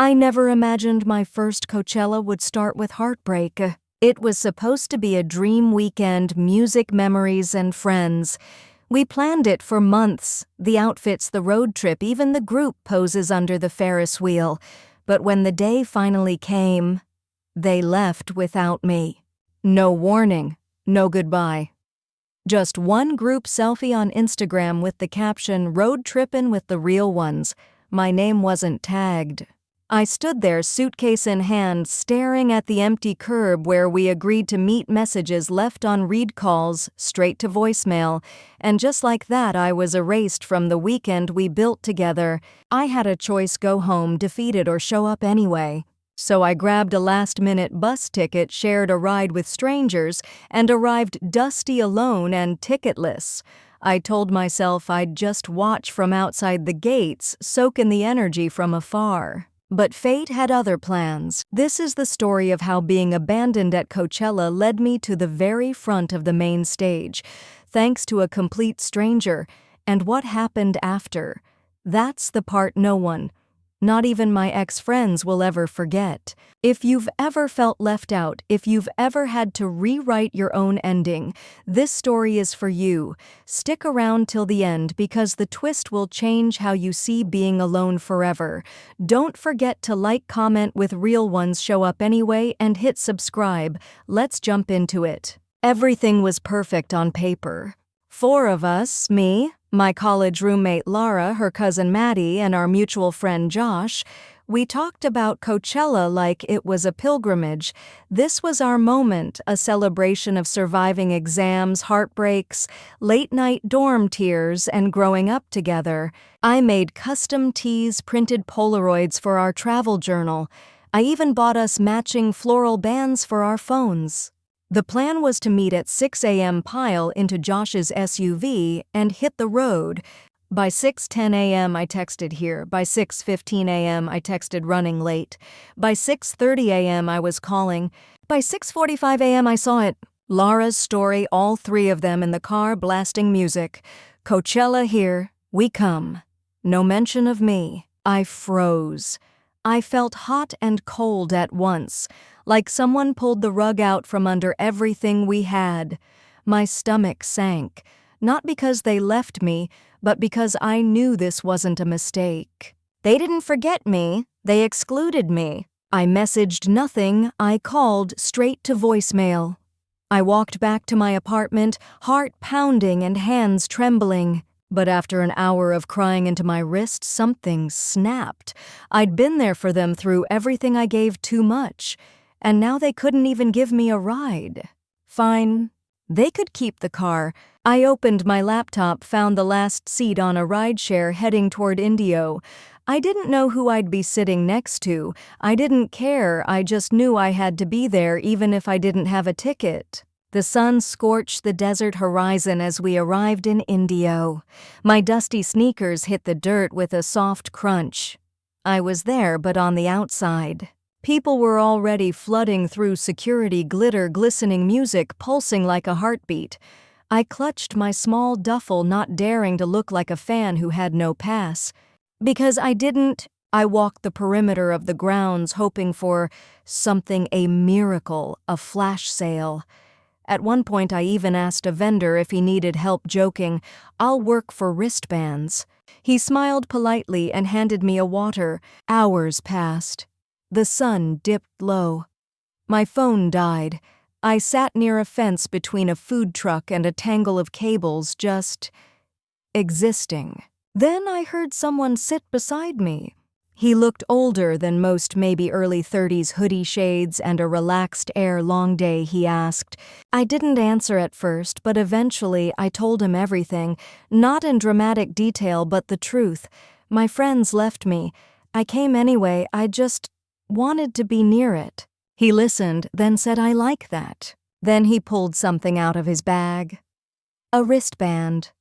I never imagined my first Coachella would start with heartbreak. It was supposed to be a dream weekend, music, memories, and friends. We planned it for months, the outfits, the road trip, even the group poses under the Ferris wheel. But when the day finally came, they left without me. No warning, no goodbye. Just one group selfie on Instagram with the caption, "Road trippin' with the real ones." My name wasn't tagged. I stood there, suitcase in hand, staring at the empty curb where we agreed to meet, messages left on read calls, straight to voicemail, and just like that I was erased from the weekend we built together. I had a choice: go home defeated or show up anyway. So I grabbed a last-minute bus ticket, shared a ride with strangers, and arrived dusty, alone, and ticketless. I told myself I'd just watch from outside the gates, soak in the energy from afar. But fate had other plans. This is the story of how being abandoned at Coachella led me to the very front of the main stage, thanks to a complete stranger, and what happened after. That's the part no one, not even my ex-friends, will ever forget. If you've ever felt left out, if you've ever had to rewrite your own ending, this story is for you. Stick around till the end because the twist will change how you see being alone forever. Don't forget to like, comment with real ones, show up anyway, and hit subscribe. Let's jump into it. Everything was perfect on paper. 4 of us, me, my college roommate Laura, her cousin Maddie, and our mutual friend Josh, we talked about Coachella like it was a pilgrimage. This was our moment, a celebration of surviving exams, heartbreaks, late-night dorm tears, and growing up together. I made custom tees, printed Polaroids for our travel journal. I even bought us matching floral bands for our phones. The plan was to meet at 6 a.m., pile into Josh's SUV, and hit the road. By 6:10 a.m. I texted here. By 6:15 a.m. I texted running late. By 6:30 a.m. I was calling. By 6:45 a.m. I saw it. Laura's story, all 3 of them in the car blasting music. Coachella here, we come. No mention of me. I froze. I felt hot and cold at once, like someone pulled the rug out from under everything we had. My stomach sank, not because they left me, but because I knew this wasn't a mistake. They didn't forget me, they excluded me. I messaged nothing, I called straight to voicemail. I walked back to my apartment, heart pounding and hands trembling. But after an hour of crying into my wrist, something snapped. I'd been there for them through everything I gave too much, and now they couldn't even give me a ride. Fine, they could keep the car. I opened my laptop, found the last seat on a rideshare heading toward Indio. I didn't know who I'd be sitting next to. I didn't care, I just knew I had to be there even if I didn't have a ticket. The sun scorched the desert horizon as we arrived in Indio. My dusty sneakers hit the dirt with a soft crunch. I was there, but on the outside. People were already flooding through security, glitter, glistening music, pulsing like a heartbeat. I clutched my small duffel, not daring to look like a fan who had no pass. Because I didn't, I walked the perimeter of the grounds hoping for something, a miracle, a flash sale. At one point I even asked a vendor if he needed help, joking, "I'll work for wristbands." He smiled politely and handed me a water. Hours passed. The sun dipped low. My phone died. I sat near a fence between a food truck and a tangle of cables, just existing. Then I heard someone sit beside me. He looked older than most, maybe early 30s, hoodie shades and a relaxed air. "Long day?" he asked. I didn't answer at first, but eventually I told him everything, not in dramatic detail, but the truth. My friends left me. I came anyway, I just wanted to be near it. He listened, then said, "I like that." Then he pulled something out of his bag. "A wristband."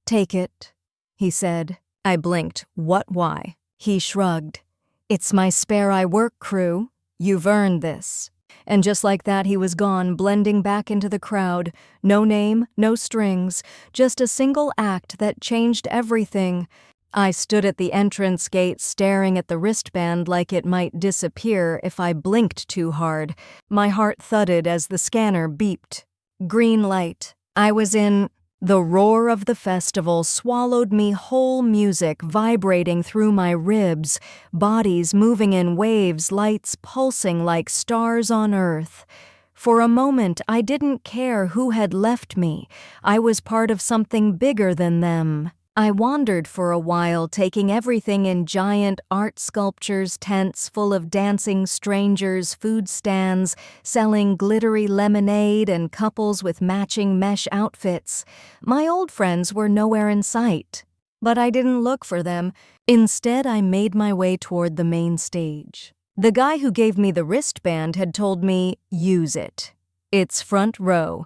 "Take it," he said. I blinked. "What, why?" He shrugged. "It's my spare I work crew. You've earned this." And just like that he was gone, blending back into the crowd. No name, no strings, just a single act that changed everything. I stood at the entrance gate staring at the wristband like it might disappear if I blinked too hard. My heart thudded as the scanner beeped. Green light. I was in. The roar of the festival swallowed me whole, music vibrating through my ribs, bodies moving in waves, lights pulsing like stars on earth. For a moment, I didn't care who had left me. I was part of something bigger than them. I wandered for a while, taking everything in giant art sculptures, tents full of dancing strangers, food stands selling glittery lemonade, and couples with matching mesh outfits. My old friends were nowhere in sight, but I didn't look for them. Instead, I made my way toward the main stage. The guy who gave me the wristband had told me, "Use it. It's front row."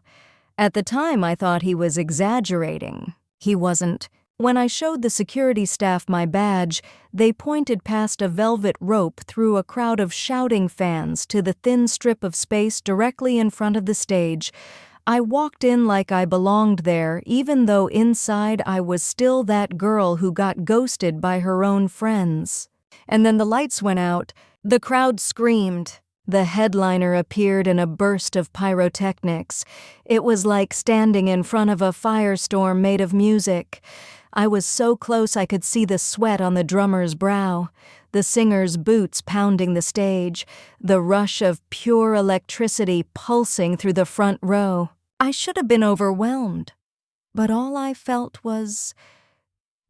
At the time, I thought he was exaggerating. He wasn't. When I showed the security staff my badge, they pointed past a velvet rope through a crowd of shouting fans to the thin strip of space directly in front of the stage. I walked in like I belonged there, even though inside I was still that girl who got ghosted by her own friends. And then the lights went out. The crowd screamed. The headliner appeared in a burst of pyrotechnics. It was like standing in front of a firestorm made of music. I was so close I could see the sweat on the drummer's brow, the singer's boots pounding the stage, the rush of pure electricity pulsing through the front row. I should have been overwhelmed, but all I felt was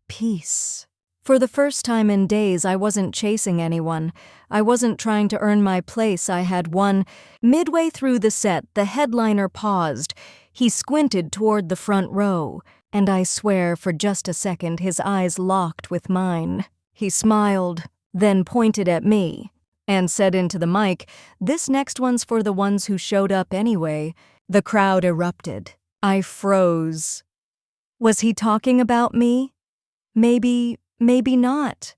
peace. For the first time in days, I wasn't chasing anyone. I wasn't trying to earn my place. I had won. Midway through the set, the headliner paused. He squinted toward the front row, and I swear for just a second his eyes locked with mine. He smiled, then pointed at me, and said into the mic, "This next one's for the ones who showed up anyway." The crowd erupted. I froze. Was he talking about me? Maybe not.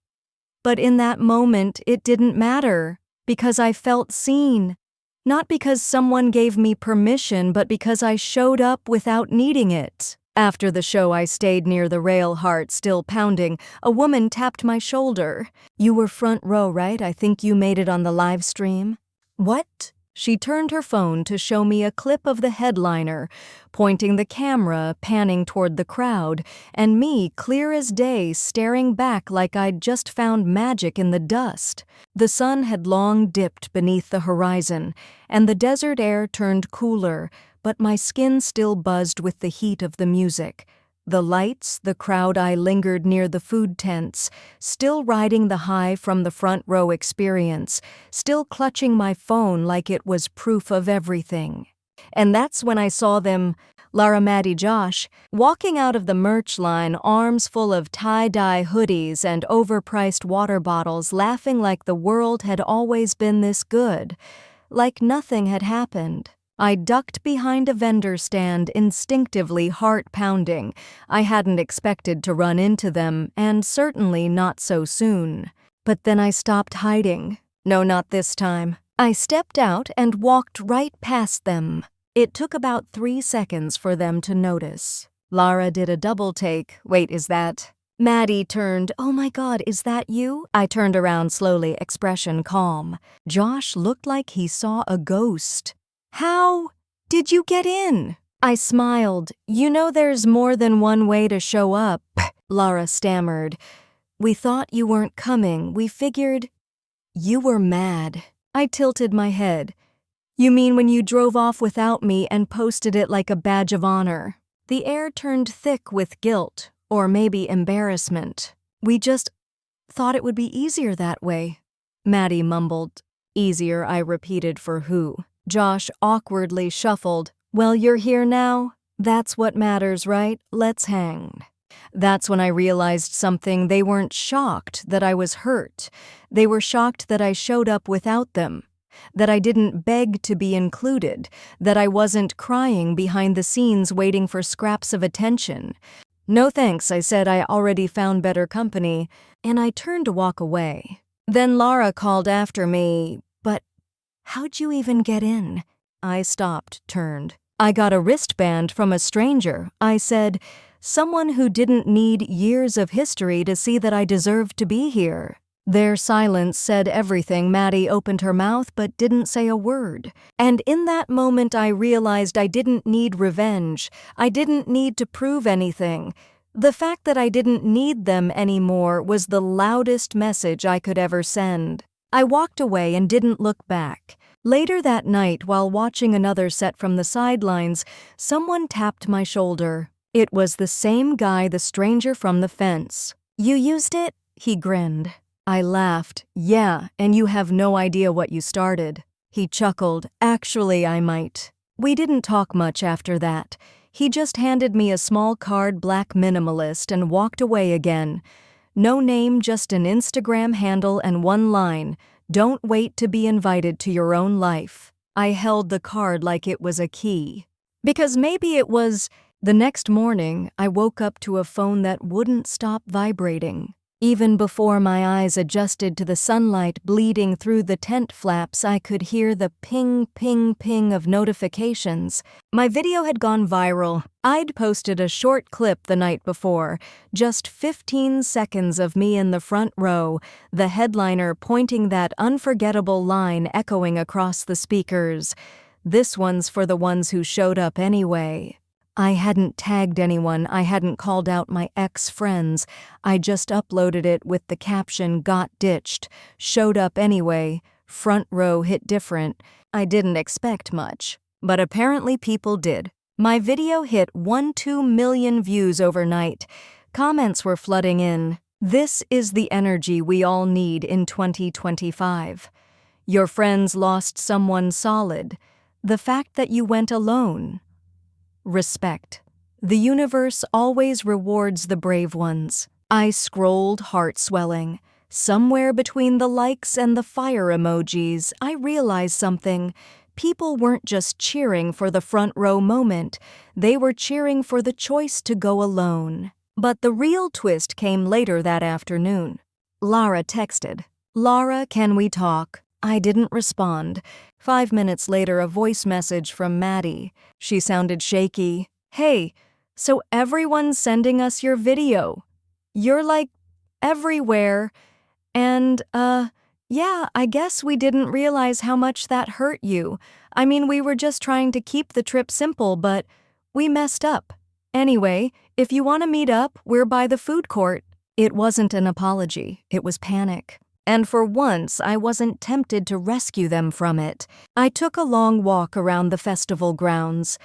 But in that moment, it didn't matter, because I felt seen. Not because someone gave me permission, but because I showed up without needing it. After the show, I stayed near the rail, heart still pounding. A woman tapped my shoulder. "You were front row, right? I think you made it on the live stream." "What?" She turned her phone to show me a clip of the headliner, pointing the camera, panning toward the crowd, and me, clear as day, staring back like I'd just found magic in the dust. The sun had long dipped beneath the horizon, and the desert air turned cooler, but my skin still buzzed with the heat of the music. The lights, the crowd. I lingered near the food tents, still riding the high from the front row experience, still clutching my phone like it was proof of everything. And that's when I saw them, Lara, Maddie, Josh, walking out of the merch line, arms full of tie-dye hoodies and overpriced water bottles, laughing like the world had always been this good, like nothing had happened. I ducked behind a vendor stand, instinctively heart pounding. I hadn't expected to run into them, and certainly not so soon. But then I stopped hiding. No, not this time. I stepped out and walked right past them. It took about 3 seconds for them to notice. Lara did a double take. "Wait, is that?" Maddie turned. "Oh my God, is that you?" I turned around slowly, expression calm. Josh looked like he saw a ghost. "How did you get in?" I smiled. "You know there's more than one way to show up," Lara stammered. "We thought you weren't coming. We figured you were mad." I tilted my head. "You mean when you drove off without me and posted it like a badge of honor?" The air turned thick with guilt, or maybe embarrassment. "We just thought it would be easier that way," Maddie mumbled. "Easier," I repeated, "for who?" Josh awkwardly shuffled. "Well, you're here now. That's what matters, right? Let's hang." That's when I realized something. They weren't shocked that I was hurt. They were shocked that I showed up without them, that I didn't beg to be included, that I wasn't crying behind the scenes waiting for scraps of attention. "No thanks," I said. "I already found better company," and I turned to walk away. Then Lara called after me, "But how'd you even get in?" I stopped, turned. "I got a wristband from a stranger," I said. someone who didn't need years of history to see that I deserved to be here. Their silence said everything. Maddie opened her mouth but didn't say a word. And in that moment I realized I didn't need revenge. I didn't need to prove anything. The fact that I didn't need them anymore was the loudest message I could ever send. I walked away and didn't look back. Later that night, while watching another set from the sidelines, someone tapped my shoulder. It was the same guy, the stranger from the fence. "You used it?" He grinned. I laughed. "Yeah, and you have no idea what you started." He chuckled. "Actually, I might." We didn't talk much after that. He just handed me a small card, Black Minimalist, and walked away again. No name, just an Instagram handle and one line: "Don't wait to be invited to your own life." I held the card like it was a key. Because maybe it was. The next morning, I woke up to a phone that wouldn't stop vibrating. Even before my eyes adjusted to the sunlight bleeding through the tent flaps, I could hear the ping, ping, ping of notifications. My video had gone viral. I'd posted a short clip the night before, just 15 seconds of me in the front row, the headliner pointing that unforgettable line echoing across the speakers. "This one's for the ones who showed up anyway." I hadn't tagged anyone, I hadn't called out my ex-friends. I just uploaded it with the caption, "Got ditched, showed up anyway, front row hit different." I didn't expect much, but apparently people did. My video hit 1-2 million views overnight. Comments were flooding in. "This is the energy we all need in 2025. Your friends lost someone solid. The fact that you went alone. Respect. The universe always rewards the brave ones." I scrolled, heart swelling. Somewhere between the likes and the fire emojis, I realized something. People weren't just cheering for the front row moment. They were cheering for the choice to go alone. But the real twist came later that afternoon. Lara texted, "Lara, can we talk?" I didn't respond. 5 minutes later, a voice message from Maddie. She sounded shaky. "Hey, so everyone's sending us your video. You're like everywhere. And, yeah, I guess we didn't realize how much that hurt you. I mean, we were just trying to keep the trip simple, but we messed up. Anyway, if you want to meet up, we're by the food court." It wasn't an apology, it was panic. And for once, I wasn't tempted to rescue them from it. I took a long walk around the festival grounds.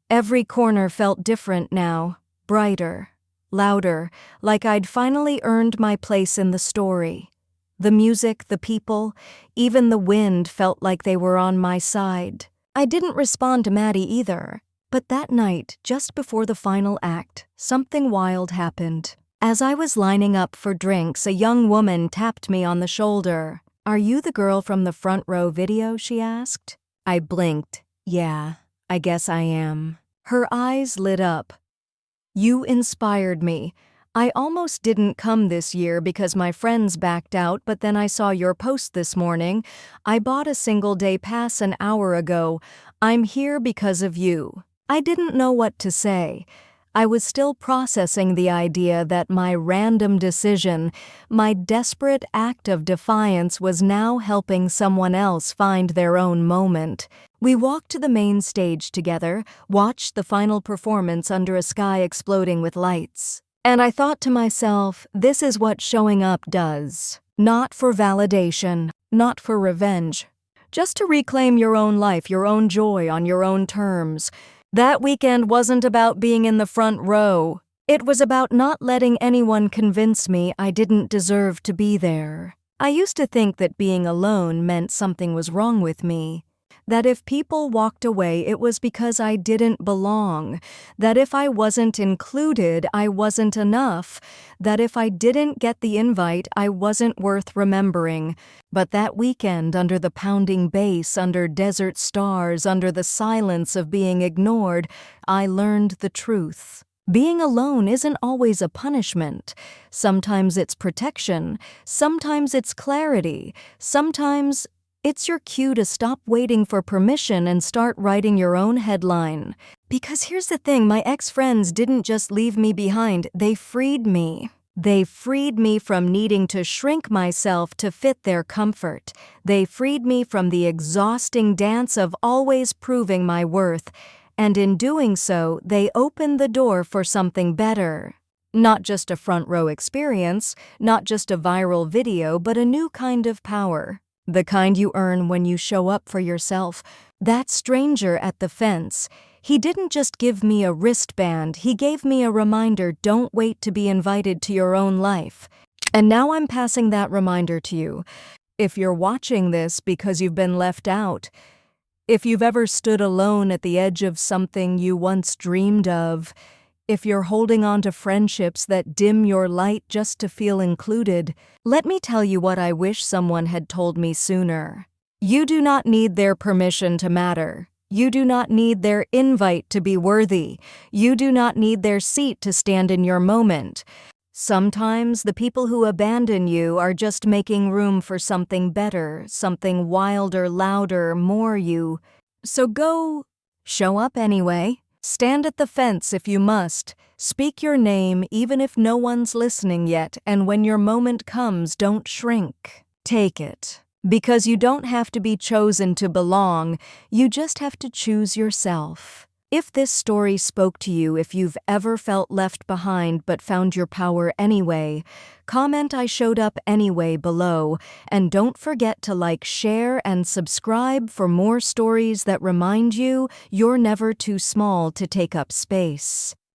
Every corner felt different now, brighter, louder, like I'd finally earned my place in the story. The music, the people, even the wind felt like they were on my side. I didn't respond to Maddie either. But that night, just before the final act, something wild happened. As I was lining up for drinks, a young woman tapped me on the shoulder. "Are you the girl from the front row video?" she asked. I blinked. "Yeah, I guess I am." Her eyes lit up. "You inspired me. I almost didn't come this year because my friends backed out, but then I saw your post this morning. I bought a single-day pass an hour ago. I'm here because of you." I didn't know what to say. I was still processing the idea that my random decision, my desperate act of defiance, was now helping someone else find their own moment. We walked to the main stage together, watched the final performance under a sky exploding with lights. And I thought to myself, this is what showing up does. Not for validation, not for revenge. Just to reclaim your own life, your own joy on your own terms. That weekend wasn't about being in the front row. It was about not letting anyone convince me I didn't deserve to be there. I used to think that being alone meant something was wrong with me. That if people walked away, it was because I didn't belong. That if I wasn't included, I wasn't enough. That if I didn't get the invite, I wasn't worth remembering. But that weekend, under the pounding bass, under desert stars, under the silence of being ignored, I learned the truth. Being alone isn't always a punishment. Sometimes it's protection. Sometimes it's clarity. Sometimes It's your cue to stop waiting for permission and start writing your own headline. Because here's the thing, my ex-friends didn't just leave me behind, they freed me. They freed me from needing to shrink myself to fit their comfort. They freed me from the exhausting dance of always proving my worth. And in doing so, they opened the door for something better. Not just a front row experience, not just a viral video, but a new kind of power. The kind you earn when you show up for yourself. That stranger at the fence, he didn't just give me a wristband, he gave me a reminder, don't wait to be invited to your own life. And now I'm passing that reminder to you. If you're watching this because you've been left out, if you've ever stood alone at the edge of something you once dreamed of, if you're holding on to friendships that dim your light just to feel included, let me tell you what I wish someone had told me sooner. You do not need their permission to matter. You do not need their invite to be worthy. You do not need their seat to stand in your moment. Sometimes the people who abandon you are just making room for something better, something wilder, louder, more you. So go, show up anyway. Stand at the fence if you must. Speak your name even if no one's listening yet, and when your moment comes, don't shrink. Take it. Because you don't have to be chosen to belong, you just have to choose yourself. If this story spoke to you, if you've ever felt left behind but found your power anyway, comment "I showed up anyway" below, and don't forget to like, share, and subscribe for more stories that remind you you're never too small to take up space.